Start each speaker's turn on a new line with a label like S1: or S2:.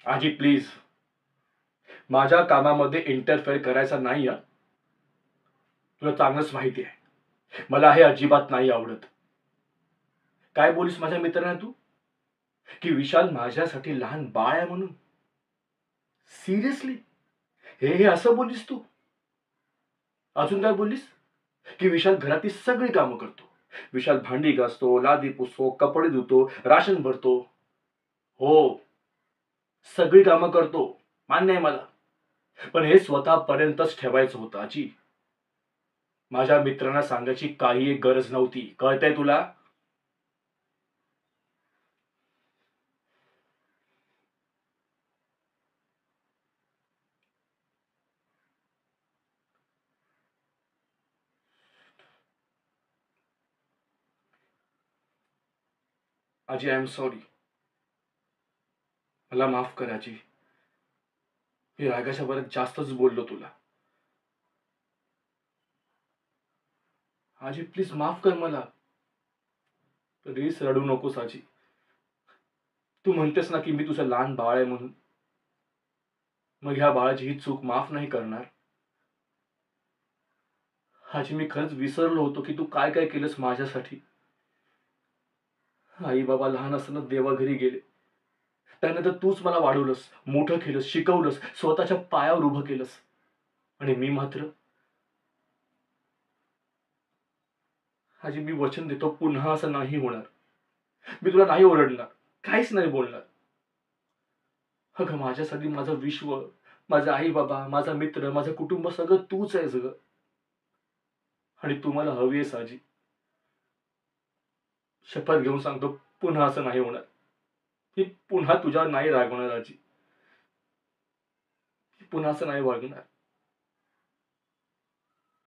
S1: आजी प्लीज, माझ्या कामामध्ये इंटरफेअर करायचा नाही. तुला चांगलंच माहिती आहे मला हे अजिबात नाही आवडत. काय बोलीस माझ्या मित्रांना तू, की विशाल माझ्यासाठी लहान बाळ आहे म्हणून? सिरियसली हे हे असं बोललीस तू? अजून काय बोललीस? की विशाल घरातील सगळी कामं करतो. विशाल भांडी घासतो, लादी पुसतो, कपडे धुतो, राशन भरतो. हो, सगळी कामं करतो, मान्य आहे मला. पण हे स्वतःपर्यंतच ठेवायचं होतं आजी. माझ्या मित्रांना सांगायची काही गरज नव्हती. कळतंय तुला? आजी आय एम सॉरी. मला माफ कर आजी. मी रागाच्या भरात जास्तच बोललो तुला. आजी प्लीज माफ कर मला. प्लीज रडू नकोस आजी. तू म्हणतेस ना की मी तुझं लहान बाळ आहे म्हणून. मग ह्या बाळाची ही चूक माफ नाही करणार? आजी मी खरंच विसरलो होतो की तू काय काय केलंस माझ्यासाठी. आई बाबा लहान असताना देवाघरी गेले. त्यानंतर तूच मला वाढवलंस, मोठं केलंस, शिकवलंस, स्वतःच्या पायावर उभं केलंस. आणि मी मात्र. आजी मी वचन देतो पुन्हा असं नाही होणार. मी तुला नाही ओरडणार, काहीच नाही बोलणार. अगं माझ्यासाठी माझं विश्व, माझा आई बाबा, माझा मित्र, माझं कुटुंब सगळं तूच आहे सगळं. आणि तू मला हवी आहेस आजी. शपथ घेऊन सांगतो पुन्हा असं नाही होणार. मी पुन्हा तुझ्यावर नाही रागवणार आजी. पुन्हा असं नाही वागणार.